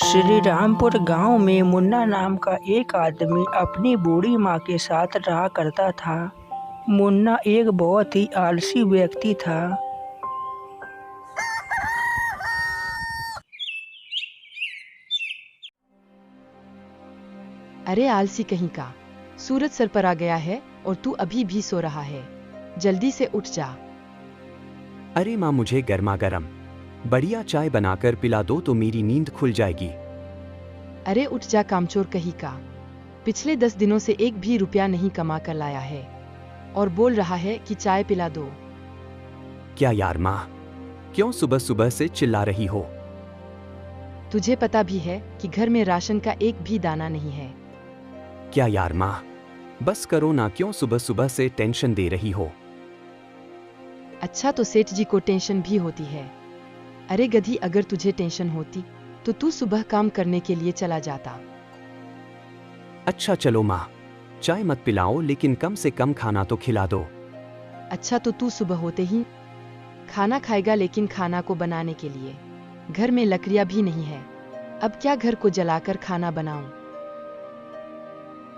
श्री रामपुर गांव में मुन्ना नाम का एक आदमी अपनी बूढ़ी माँ के साथ रहा करता था। मुन्ना एक बहुत ही आलसी व्यक्ति था। अरे आलसी कहीं का, सूरज सर पर आ गया है और तू अभी भी सो रहा है। जल्दी से उठ जा। अरे माँ, मुझे गर्मा गर्म बढ़िया चाय बनाकर पिला दो तो मेरी नींद खुल जाएगी। अरे उठ जा कामचोर कहीं का, पिछले 10 दिनों से एक भी रुपया नहीं कमा कर लाया है और बोल रहा है कि चाय पिला दो। क्या यार माँ, क्यों सुबह सुबह से चिल्ला रही हो? तुझे पता भी है कि घर में राशन का एक भी दाना नहीं है। क्या यार माँ, बस करो ना, क्यों सुबह सुबह से टेंशन दे रही हो? अच्छा तो सेठ जी को टेंशन भी होती है। अरे गधी, अगर तुझे टेंशन होती तो तू सुबह काम करने के लिए चला जाता। अच्छा चलो माँ, चाय मत पिलाओ लेकिन कम से कम खाना तो खिला दो। अच्छा तो तू सुबह होते ही खाना खाएगा, लेकिन खाना को बनाने के लिए घर में लकड़ियां भी नहीं है। अब क्या घर को जलाकर खाना बनाऊं?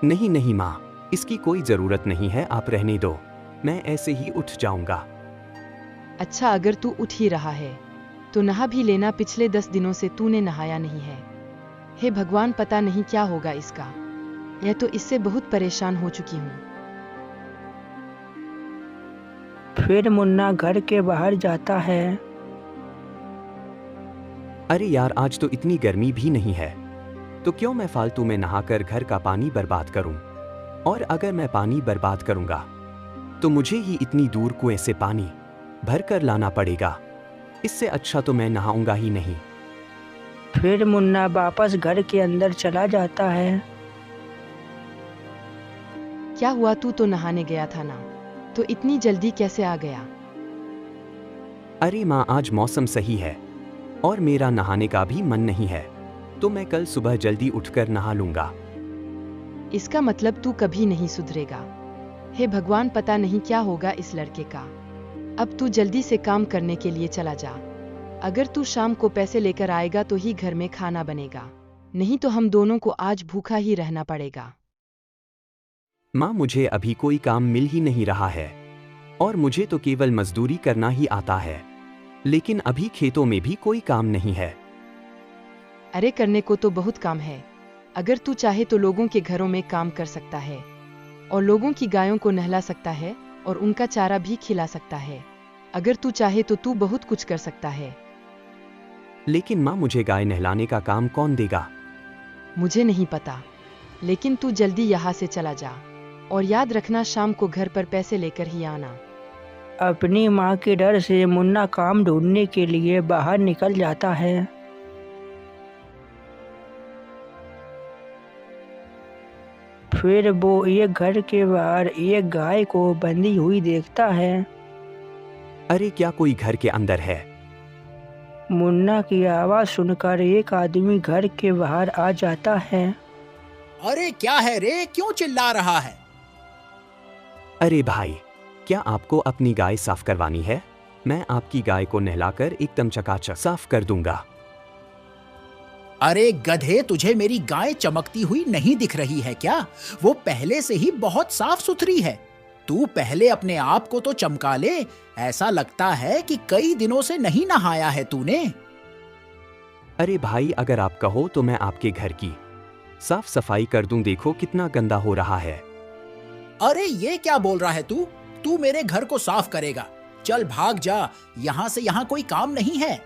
नहीं नहीं माँ, इसकी कोई जरूरत नहीं है, आप रहने दो, मैं ऐसे ही उठ जाऊंगा। अच्छा अगर तू उठ ही रहा है तो नहा भी लेना, पिछले 10 दिनों से तूने नहाया नहीं है। हे भगवान, पता नहीं क्या होगा इसका। यह तो इससे बहुत परेशान हो चुकी हूँ। फिर मुन्ना घर के बाहर जाता है। अरे यार, आज तो इतनी गर्मी भी नहीं है, तो क्यों मैं फालतू में नहाकर घर का पानी बर्बाद करूं? और अगर मैं पानी बर्बाद करूंगा तो मुझे ही इतनी दूर कुएं से पानी भर कर लाना पड़ेगा। इससे अच्छा तो मैं नहाऊंगा ही नहीं। फिर मुन्ना वापस घर के अंदर चला जाता है। क्या हुआ, तू तो नहाने गया था ना, तो इतनी जल्दी कैसे आ गया? अरे माँ, आज मौसम सही है और मेरा नहाने का भी मन नहीं है, तो मैं कल सुबह जल्दी उठकर नहा लूंगा। इसका मतलब तू कभी नहीं सुधरेगा। हे भगवान, पता नहीं क्या होगा इस लड़के का। अब तू जल्दी से काम करने के लिए चला जा। अगर तू शाम को पैसे लेकर आएगा तो ही घर में खाना बनेगा, नहीं तो हम दोनों को आज भूखा ही रहना पड़ेगा। माँ, मुझे अभी कोई काम मिल ही नहीं रहा है और मुझे तो केवल मजदूरी करना ही आता है, लेकिन अभी खेतों में भी कोई काम नहीं है। अरे करने को तो बहुत काम है। अगर तू चाहे तो लोगों के घरों में काम कर सकता है और लोगों की गायों को नहला सकता है और उनका चारा भी खिला सकता है। अगर तू चाहे तो तू बहुत कुछ कर सकता है। लेकिन माँ, मुझे गाय नहलाने का काम कौन देगा? मुझे नहीं पता, लेकिन तू जल्दी यहाँ से चला जा और याद रखना, शाम को घर पर पैसे लेकर ही आना। अपनी माँ के डर से मुन्ना काम ढूंढने के लिए बाहर निकल जाता है। फिर वो एक घर के बाहर एक गाय को बंधी हुई देखता है। अरे क्या कोई घर के अंदर है? मुन्ना की आवाज़ सुनकर एक आदमी घर के बाहर आ जाता है। अरे क्या है रे, क्यों चिल्ला रहा है? अरे भाई, क्या आपको अपनी गाय साफ करवानी है? मैं आपकी गाय को नहलाकर एकदम चकाचक साफ कर दूंगा। अरे गधे, तुझे मेरी गाय चमकती हुई नहीं दिख रही है क्या? वो पहले से ही बहुत साफ सुथरी है। तू पहले अपने आप को तो चमका ले। ऐसा लगता है कि कई दिनों से नहीं नहाया है तूने। अरे भाई, अगर आप कहो तो मैं आपके घर की साफ सफाई कर दूं, देखो कितना गंदा हो रहा है। अरे ये क्या बोल रहा है तू? तू मेरे घर को साफ करेगा? चल भाग जा, यहाँ से यहाँ कोई काम नहीं है।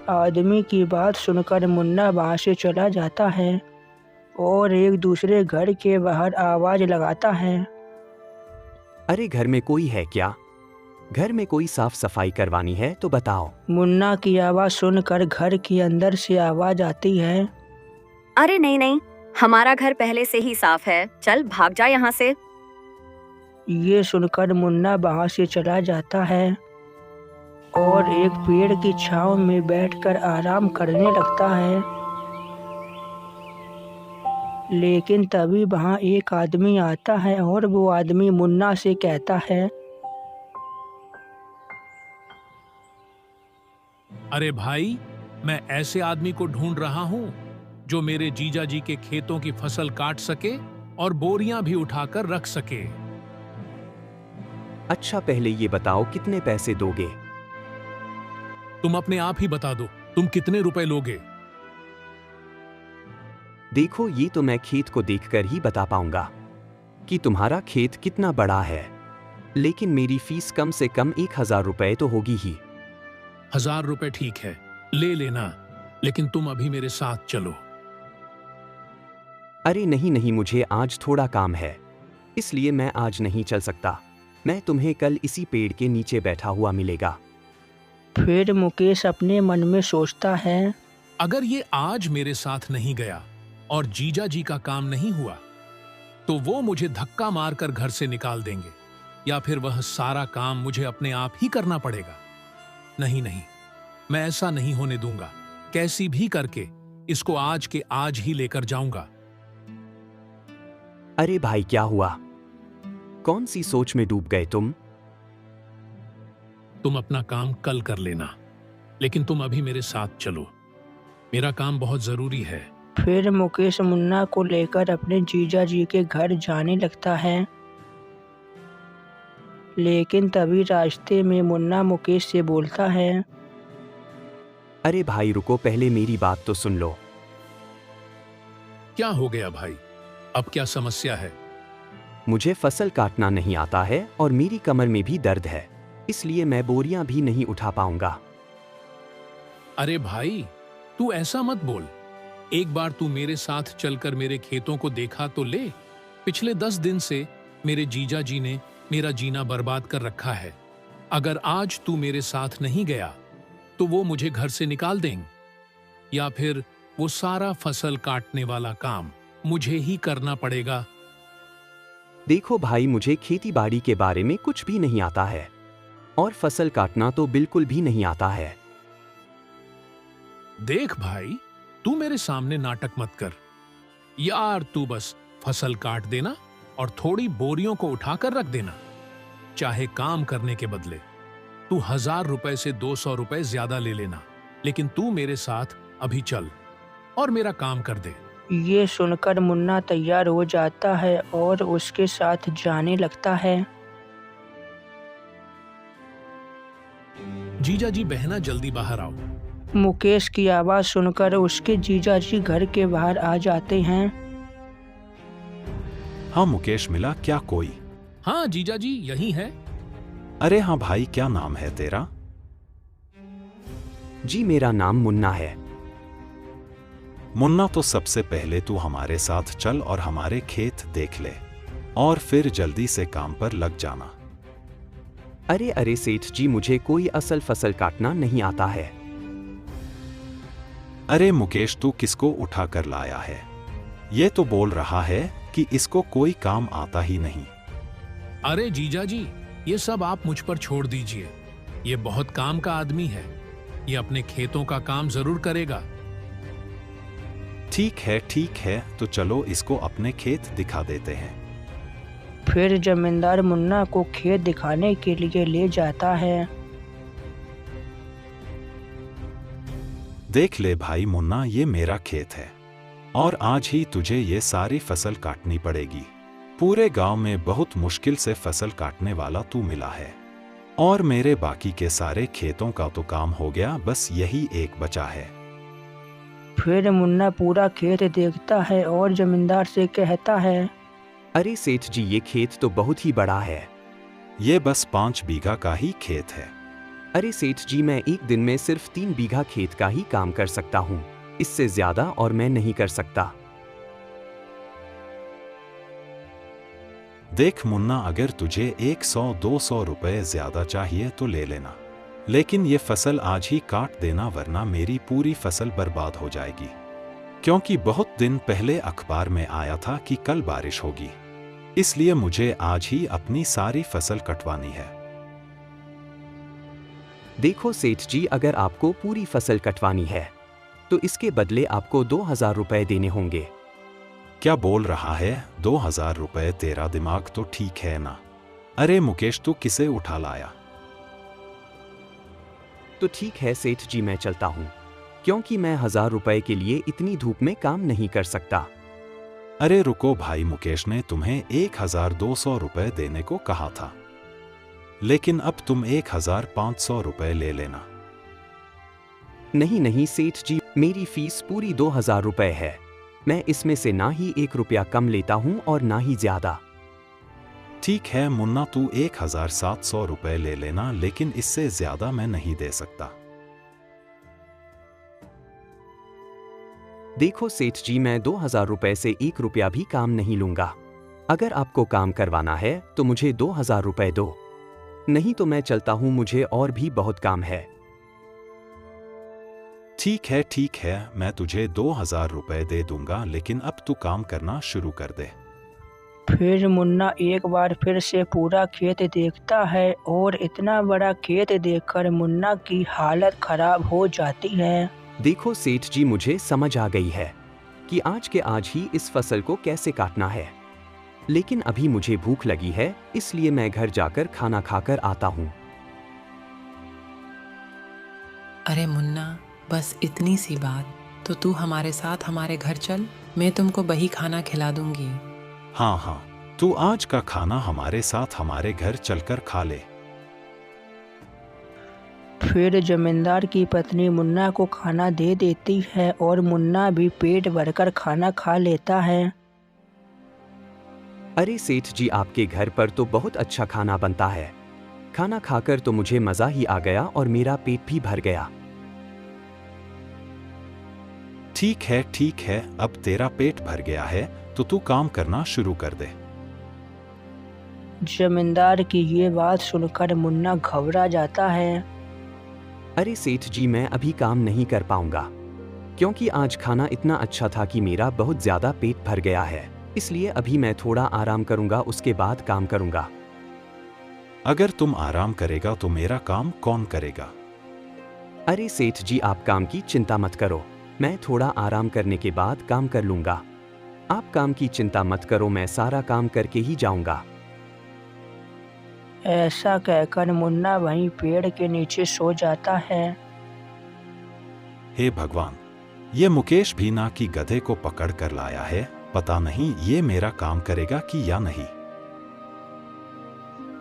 आदमी की बात सुनकर मुन्ना वहाँ से चला जाता है और एक दूसरे घर के बाहर आवाज़ लगाता है। अरे घर में कोई है क्या? घर में कोई साफ सफाई करवानी है तो बताओ। मुन्ना की आवाज़ सुनकर घर के अंदर से आवाज़ आती है। अरे नहीं नहीं, हमारा घर पहले से ही साफ है, चल भाग जा यहाँ से। ये सुनकर मुन्ना वहाँ से चला जाता है और एक पेड़ की छांव में बैठकर आराम करने लगता है। लेकिन तभी वहाँ एक आदमी आता है और वो आदमी मुन्ना से कहता है, अरे भाई, मैं ऐसे आदमी को ढूंढ रहा हूं जो मेरे जीजा जी के खेतों की फसल काट सके और बोरियां भी उठाकर रख सके। अच्छा पहले ये बताओ कितने पैसे दोगे? तुम अपने आप ही बता दो, तुम कितने रुपए लोगे? देखो ये तो मैं खेत को देखकर ही बता पाऊंगा कि तुम्हारा खेत कितना बड़ा है, लेकिन मेरी फीस कम से कम 1000 रुपए तो होगी ही। 1000 रुपए ठीक है, ले लेना, लेकिन तुम अभी मेरे साथ चलो। अरे नहीं नहीं, मुझे आज थोड़ा काम है, इसलिए मैं आज नहीं चल सकता। मैं तुम्हें कल इसी पेड़ के नीचे बैठा हुआ मिलेगा। फिर मुकेश अपने मन में सोचता है, अगर ये आज मेरे साथ नहीं गया और जीजा जी का काम नहीं हुआ तो वो मुझे धक्का मारकर घर से निकाल देंगे, या फिर वह सारा काम मुझे अपने आप ही करना पड़ेगा। नहीं नहीं, मैं ऐसा नहीं होने दूंगा। कैसी भी करके इसको आज के आज ही लेकर जाऊंगा। अरे भाई क्या हुआ? कौन सी सोच में डूब गए तुम? तुम अपना काम कल कर लेना, लेकिन तुम अभी मेरे साथ चलो, मेरा काम बहुत जरूरी है। फिर मुकेश मुन्ना को लेकर अपने जीजा जी के घर जाने लगता है। लेकिन तभी रास्ते में मुन्ना मुकेश से बोलता है, अरे भाई रुको, पहले मेरी बात तो सुन लो। क्या हो गया भाई? अब क्या समस्या है? मुझे फसल काटना नहीं आता है और मेरी कमर में भी दर्द है, इसलिए मैं बोरियां भी नहीं उठा पाऊंगा। अरे भाई, तू ऐसा मत बोल। एक बार तू मेरे साथ चलकर मेरे खेतों को देखा तो ले। पिछले 10 दिन से मेरे जीजा जी ने मेरा जीना बर्बाद कर रखा है। अगर आज तू मेरे साथ नहीं गया तो वो मुझे घर से निकाल देंगे, या फिर वो सारा फसल काटने वाला काम मुझे ही करना पड़ेगा। देखो भाई, मुझे खेती बाड़ी के बारे में कुछ भी नहीं आता है और फसल काटना तो बिल्कुल भी नहीं आता है। देख भाई, तू मेरे सामने नाटक मत कर यार। तू बस फसल काट देना और थोड़ी बोरियों को उठाकर रख देना, चाहे काम करने के बदले तू 1000 रुपए से 200 रुपए ज्यादा ले लेना, लेकिन तू मेरे साथ अभी चल और मेरा काम कर दे। ये सुनकर मुन्ना तैयार हो जाता है और उसके साथ जाने लगता है। जीजा जी बहना, जल्दी बाहर आओ। मुकेश की आवाज सुनकर उसके जीजा जी घर के बाहर आ जाते हैं। हाँ मुकेश, मिला क्या कोई? हाँ जीजा जी, यही है। अरे हाँ भाई, क्या नाम है तेरा? जी मेरा नाम मुन्ना है। मुन्ना, तो सबसे पहले तू हमारे साथ चल और हमारे खेत देख ले, और फिर जल्दी से काम पर लग जाना। अरे अरे सेठ जी, मुझे कोई असल फसल काटना नहीं आता है। अरे मुकेश, तू किसको उठा कर लाया है? ये तो बोल रहा है कि इसको कोई काम आता ही नहीं। अरे जीजा जी, ये सब आप मुझ पर छोड़ दीजिए। ये बहुत काम का आदमी है, ये अपने खेतों का काम जरूर करेगा। ठीक है, तो चलो इसको अपने खेत दिखा देते हैं। फिर जमींदार मुन्ना को खेत दिखाने के लिए ले जाता है। देख ले भाई मुन्ना, ये मेरा खेत है और आज ही तुझे ये सारी फसल काटनी पड़ेगी। पूरे गांव में बहुत मुश्किल से फसल काटने वाला तू मिला है, और मेरे बाकी के सारे खेतों का तो काम हो गया, बस यही एक बचा है। फिर मुन्ना पूरा खेत देखता है और जमींदार से कहता है, अरे सेठ जी, ये खेत तो बहुत ही बड़ा है। ये बस 5 बीघा का ही खेत है। अरे सेठ जी, मैं एक दिन में सिर्फ 3 बीघा खेत का ही काम कर सकता हूँ, इससे ज्यादा और मैं नहीं कर सकता। देख मुन्ना, अगर तुझे 100-200 रुपए ज्यादा चाहिए तो ले लेना, लेकिन ये फसल आज ही काट देना, वरना मेरी पूरी फसल बर्बाद हो जाएगी। क्योंकि बहुत दिन पहले अखबार में आया था कि कल बारिश होगी, इसलिए मुझे आज ही अपनी सारी फसल कटवानी है। देखो सेठ जी, अगर आपको पूरी फसल कटवानी है तो इसके बदले आपको 2000 रुपए देने होंगे। क्या बोल रहा है? 2000 रुपए? तेरा दिमाग तो ठीक है ना? अरे मुकेश, तू किसे उठा लाया? तो ठीक है सेठ जी, मैं चलता हूँ। क्योंकि मैं 1000 रुपए के लिए इतनी धूप में काम नहीं कर सकता। अरे रुको भाई, मुकेश ने तुम्हें 1200 रुपए देने को कहा था, लेकिन अब तुम 1500 रुपए ले लेना। नहीं नहीं सेठ जी, मेरी फीस पूरी 2000 रुपए है। मैं इसमें से ना ही 1 रुपया कम लेता हूँ और ना ही ज्यादा। ठीक है मुन्ना, तू 1700 रुपए ले लेना, लेकिन इससे ज्यादा मैं नहीं दे सकता। देखो सेठ जी, मैं 2000 रुपए से 1 रुपया भी काम नहीं लूंगा। अगर आपको काम करवाना है तो मुझे 2000 रुपए दो, नहीं तो मैं चलता हूँ, मुझे और भी बहुत काम है। ठीक है, मैं तुझे 2000 रुपए दे दूंगा, लेकिन अब तू काम करना शुरू कर दे। फिर मुन्ना एक बार फिर से पूरा खेत देखता है और इतना बड़ा खेत देखकर मुन्ना की हालत खराब हो जाती है। देखो सेठ जी, मुझे समझ आ गई है कि आज के आज ही इस फसल को कैसे काटना है, लेकिन अभी मुझे भूख लगी है, इसलिए मैं घर जाकर खाना खाकर आता हूँ। अरे मुन्ना, बस इतनी सी बात, तो तू हमारे साथ हमारे घर चल, मैं तुमको वही खाना खिला दूंगी। हाँ, तू आज का खाना हमारे साथ हमारे घर चलकर खा ले। फिर जमींदार की पत्नी मुन्ना को खाना दे देती है और मुन्ना भी पेट भरकर खाना खा लेता है। अरे सेठ जी, आपके घर पर तो बहुत अच्छा खाना बनता है। खाना खाकर तो मुझे मजा ही आ गया और मेरा पेट भी भर गया। ठीक है, अब तेरा पेट भर गया है तो तू काम करना शुरू कर दे। जमींदार की ये बात सुनकर मुन्ना घबरा जाता है। अरे सेठ जी, मैं अभी काम नहीं कर पाऊंगा, क्योंकि आज खाना इतना अच्छा था कि मेरा बहुत ज्यादा पेट भर गया है, इसलिए अभी मैं थोड़ा आराम करूंगा, उसके बाद काम करूंगा। अगर तुम आराम करेगा तो मेरा काम कौन करेगा? अरे सेठ जी, आप काम की चिंता मत करो, मैं थोड़ा आराम करने के बाद काम कर लूंगा। आप काम की चिंता मत करो, मैं सारा काम करके ही जाऊंगा। ऐसा कहकर मुन्ना वहीं पेड़ के नीचे सो जाता है। हे भगवान, ये मुकेश भी ना कि गधे को पकड़ कर लाया है, पता नहीं ये मेरा काम करेगा कि या नहीं।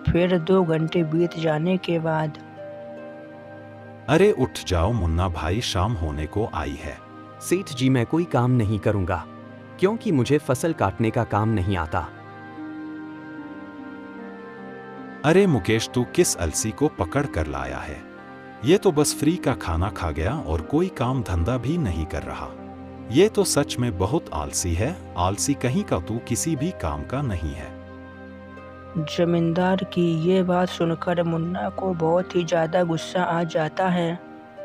फिर 2 घंटे बीत जाने के बाद अरे उठ जाओ मुन्ना भाई, शाम होने को आई है। सेठ जी, मैं कोई काम नहीं करूंगा, क्योंकि मुझे फसल काटने का काम नहीं आता। अरे मुकेश, तू किस अलसी को पकड़ कर लाया है? ये तो बस फ्री का खाना खा गया और कोई काम धंधा भी नहीं कर रहा। ये तो सच में बहुत आलसी है, आलसी कहीं का, तू किसी भी काम का नहीं है। जमींदार की ये बात सुनकर मुन्ना को बहुत ही ज्यादा गुस्सा आ जाता है।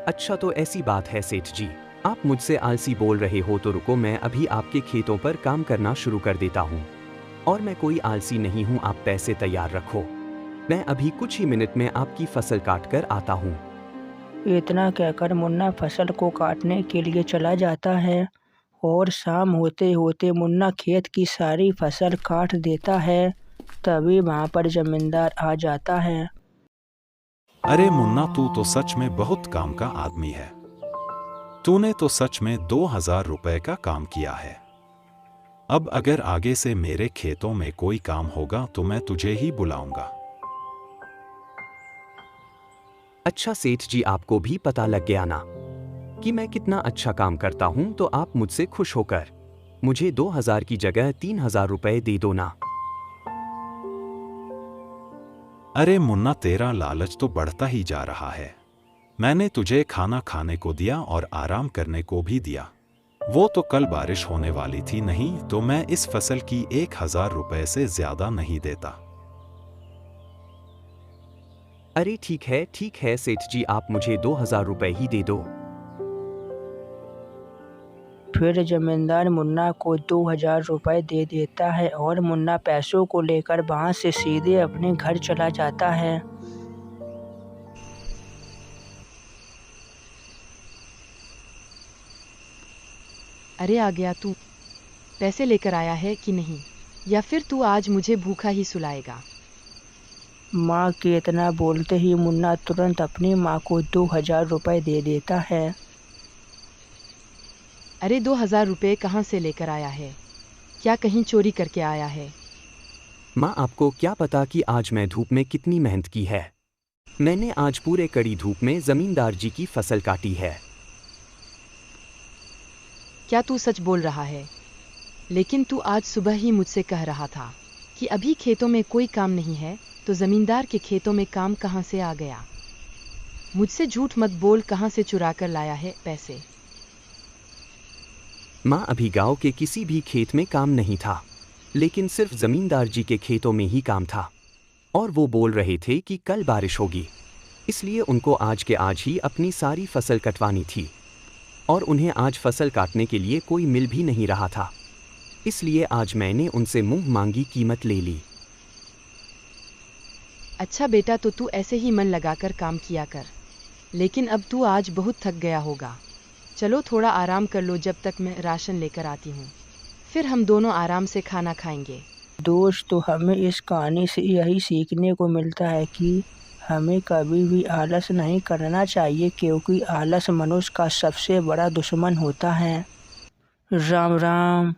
अच्छा, तो ऐसी बात है सेठ जी, आप मुझसे आलसी बोल रहे हो तो रुको, मैं अभी आपके खेतों पर काम करना शुरू कर देता हूँ। और मैं कोई आलसी नहीं हूँ, आप पैसे तैयार रखो, मैं अभी कुछ ही मिनट में आपकी फसल काट कर आता हूँ। इतना कहकर मुन्ना फसल को काटने के लिए चला जाता है और शाम होते होते मुन्ना खेत की सारी फसल काट देता है। तभी वहाँ पर जमींदार आ जाता है। अरे मुन्ना, तू तो सच में बहुत काम का आदमी है। तूने तो सच में 2000 रुपए का काम किया है। अब अगर आगे से मेरे खेतों में कोई काम होगा तो मैं तुझे ही बुलाऊंगा। अच्छा सेठ जी, आपको भी पता लग गया ना कि मैं कितना अच्छा काम करता हूँ, तो आप मुझसे खुश होकर मुझे 2000 की जगह 3000 रुपए दे दो ना। अरे मुन्ना, तेरा लालच तो बढ़ता ही जा रहा है। मैंने तुझे खाना खाने को दिया और आराम करने को भी दिया। वो तो कल बारिश होने वाली थी, नहीं तो मैं इस फसल की 1000 रुपए से ज्यादा नहीं देता। अरे ठीक है सेठ जी, आप मुझे 2000 रुपए ही दे दो। फिर जमींदार मुन्ना को 2000 रुपए दे देता है और मुन्ना पैसों को लेकर वहाँ से सीधे अपने घर चला जाता है। अरे आ गया तू, पैसे लेकर आया है कि नहीं, या फिर तू आज मुझे भूखा ही सुलाएगा? माँ के इतना बोलते ही मुन्ना तुरंत अपनी माँ को 2000 रुपए दे देता है। अरे 2000 रुपये कहाँ से लेकर आया है? क्या कहीं चोरी करके आया है? माँ, आपको क्या पता कि आज मैं धूप में कितनी मेहनत की है। मैंने आज पूरे कड़ी धूप में जमींदार जी की फसल काटी है। क्या तू सच बोल रहा है? लेकिन तू आज सुबह ही मुझसे कह रहा था कि अभी खेतों में कोई काम नहीं है, तो जमींदार के खेतों में काम कहाँ से आ गया? मुझसे झूठ मत बोल, कहाँ से चुरा कर लाया है पैसे? माँ, अभी गांव के किसी भी खेत में काम नहीं था, लेकिन सिर्फ जमींदार जी के खेतों में ही काम था। और वो बोल रहे थे कि कल बारिश होगी, इसलिए उनको आज के आज ही अपनी सारी फसल कटवानी थी। और उन्हें आज फसल काटने के लिए कोई मिल भी नहीं रहा था, इसलिए आज मैंने उनसे मुंह मांगी कीमत ले ली। अच्छा बेटा, तो तू ऐसे ही मन लगाकर काम किया कर। लेकिन अब तू आज बहुत थक गया होगा। चलो थोड़ा आराम कर लो जब तक मैं राशन लेकर आती हूँ। फिर हम दोनों आराम से खाना खाएंगे। दोस्त, तो हमें इस कहानी से यही सीखने को मिलता है कि हमें कभी भी आलस नहीं करना चाहिए, क्योंकि आलस मनुष्य का सबसे बड़ा दुश्मन होता है। राम राम।